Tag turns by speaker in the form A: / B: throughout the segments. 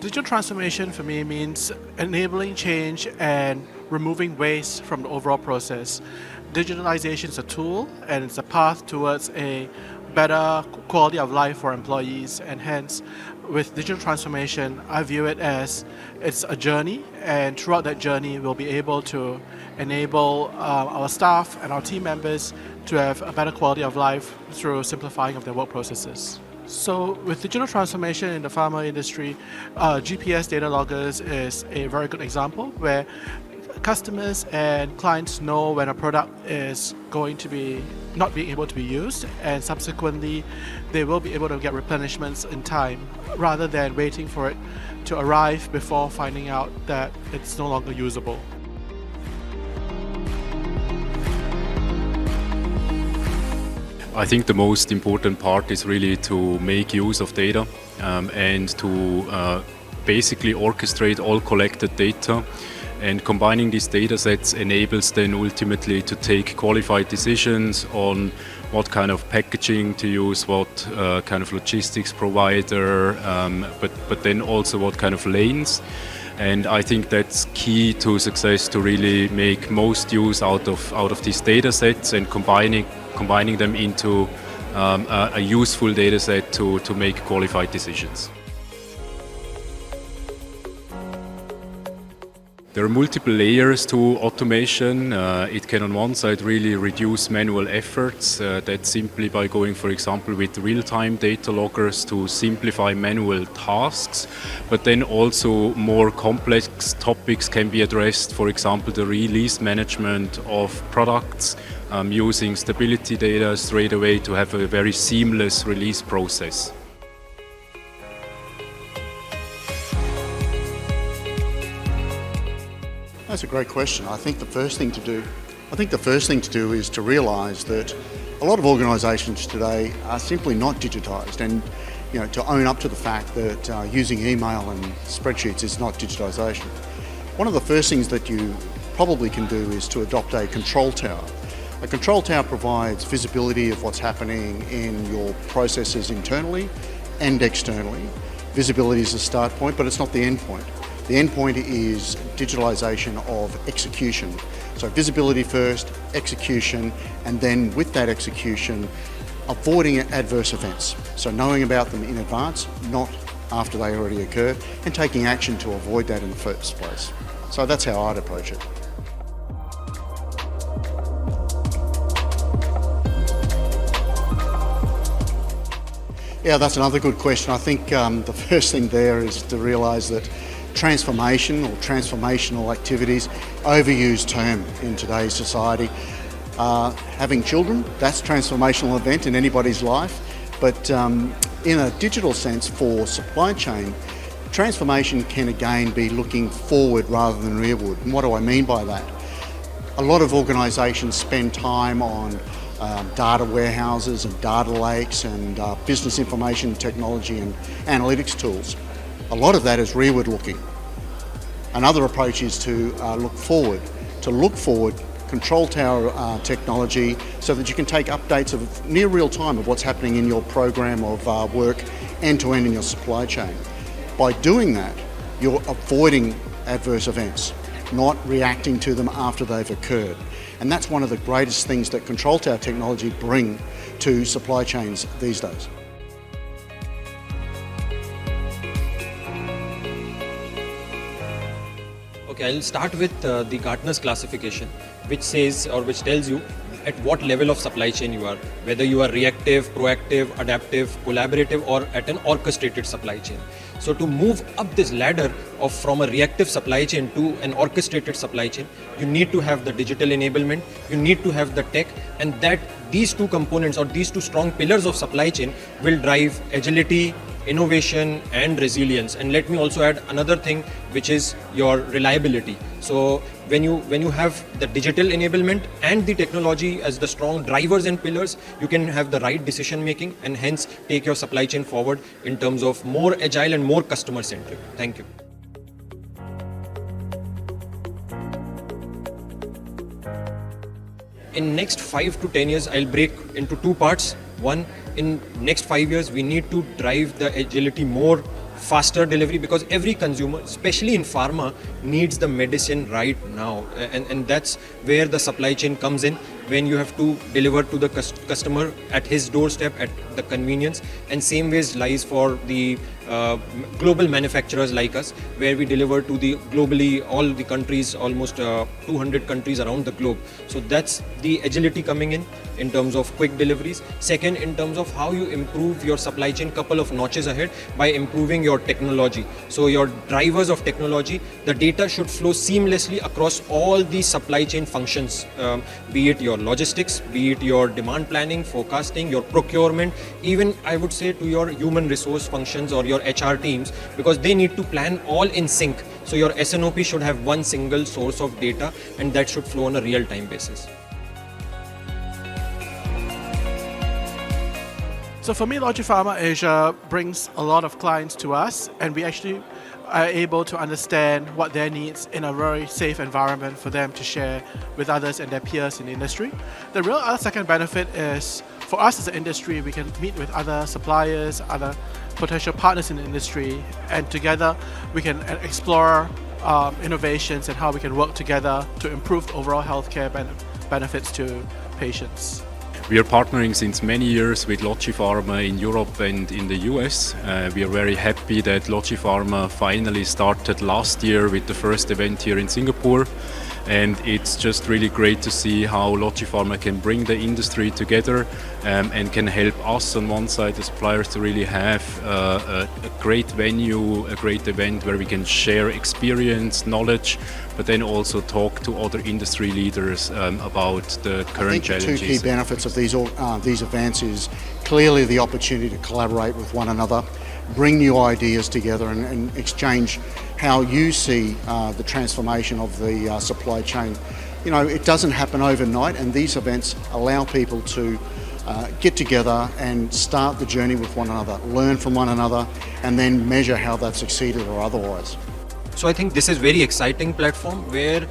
A: Digital transformation for me means enabling change and removing waste from the overall process. Digitalization is a tool and it's a path towards a better quality of life for employees, and hence with digital transformation I view it as it's a journey, and throughout that journey we'll be able to enable our staff and our team members to have a better quality of life through simplifying of their work processes. So with digital transformation in the pharma industry, GPS data loggers is a very good example where customers and clients know when a product is going to be not being able to be used, and subsequently they will be able to get replenishments in time rather than waiting for it to arrive before finding out that it's no longer usable.
B: I think the most important part is really to make use of data and to basically orchestrate all collected data, and combining these data sets enables then ultimately to take qualified decisions on what kind of packaging to use, what kind of logistics provider, but then also what kind of lanes. And I think that's key to success, to really make most use out of these data sets and combining them into a useful data set to make qualified decisions. There are multiple layers to automation. It can on one side really reduce manual efforts. That's simply by going, for example, with real-time data loggers to simplify manual tasks. But then also more complex topics can be addressed, for example, the release management of products, using stability data straight away to have a very seamless release process.
C: That's a great question. I think the first thing to do is to realise that a lot of organisations today are simply not digitised, and to own up to the fact that using email and spreadsheets is not digitisation. One of the first things that you probably can do is to adopt a control tower. A control tower provides visibility of what's happening in your processes internally and externally. Visibility is the start point, but it's not the end point. The end point is digitalisation of execution. So visibility first, execution, and then with that execution, avoiding adverse events. So knowing about them in advance, not after they already occur, and taking action to avoid that in the first place. So that's how I'd approach it. Yeah, that's another good question. I think the first thing there is to realise that transformation or transformational activities, overused term in today's society. Having children, that's a transformational event in anybody's life, but in a digital sense for supply chain, transformation can again be looking forward rather than rearward. And what do I mean by that? A lot of organisations spend time on data warehouses and data lakes and business information technology and analytics tools. A lot of that is rearward looking. Another approach is to look forward. To look forward, control tower technology, so that you can take updates of near real time of what's happening in your program of work end to end in your supply chain. By doing that, you're avoiding adverse events, not reacting to them after they've occurred. And that's one of the greatest things that control tower technology bring to supply chains these days.
D: Okay, I'll start with the Gartner's classification, which says or which tells you at what level of supply chain you are, whether you are reactive, proactive, adaptive, collaborative, or at an orchestrated supply chain. So to move up this ladder from a reactive supply chain to an orchestrated supply chain, you need to have the digital enablement, you need to have the tech, and that these two components or these two strong pillars of supply chain will drive agility, innovation and resilience. And let me also add another thing, which is your reliability. So when you have the digital enablement and the technology as the strong drivers and pillars, you can have the right decision making and hence take your supply chain forward in terms of more agile and more customer centric. Thank you. In next 5 to 10 years, I'll break into two parts. One, in next 5 years, we need to drive the agility more faster delivery, because every consumer, especially in pharma, needs the medicine right now, and that's where the supply chain comes in, when you have to deliver to the customer at his doorstep at the convenience. And same ways lies for the global manufacturers like us, where we deliver to the globally all the countries, almost 200 countries around the globe. So that's the agility coming in terms of quick deliveries. Second, in terms of how you improve your supply chain, couple of notches ahead, by improving your technology. So your drivers of technology, the data should flow seamlessly across all the supply chain functions, be it your logistics, be it your demand planning, forecasting, your procurement, even I would say to your human resource functions or your HR teams, because they need to plan all in sync. So your SNOP should have one single source of data, and that should flow on a real-time basis.
A: So for me, Logipharma Asia brings a lot of clients to us, and we actually are able to understand what their needs in a very safe environment for them to share with others and their peers in the industry. The real other second benefit is, for us as an industry, we can meet with other suppliers, other potential partners in the industry, and together we can explore innovations and how we can work together to improve overall healthcare benefits to patients.
B: We are partnering since many years with Logipharma in Europe and in the US. We are very happy that Logipharma finally started last year with the first event here in Singapore. And it's just really great to see how Logipharma can bring the industry together and can help us on one side, the suppliers, to really have a great venue, a great event where we can share experience, knowledge, but then also talk to other industry leaders about the current challenges.
C: The two key benefits of these events is clearly the opportunity to collaborate with one another, bring new ideas together and exchange how you see the transformation of the supply chain. You know, it doesn't happen overnight, and these events allow people to get together and start the journey with one another, learn from one another, and then measure how they've succeeded or otherwise.
D: So I think this is very exciting platform where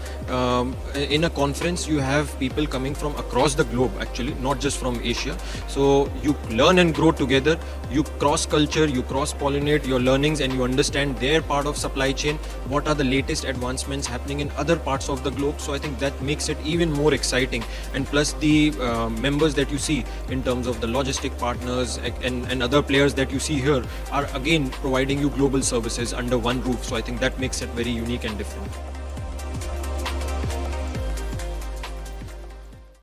D: in a conference you have people coming from across the globe, actually, not just from Asia. So you learn and grow together, you cross culture, you cross pollinate your learnings, and you understand their part of supply chain, what are the latest advancements happening in other parts of the globe. So I think that makes it even more exciting. And plus the members that you see in terms of the logistic partners and other players that you see here are again providing you global services under one roof. So I think that makes it very unique and different.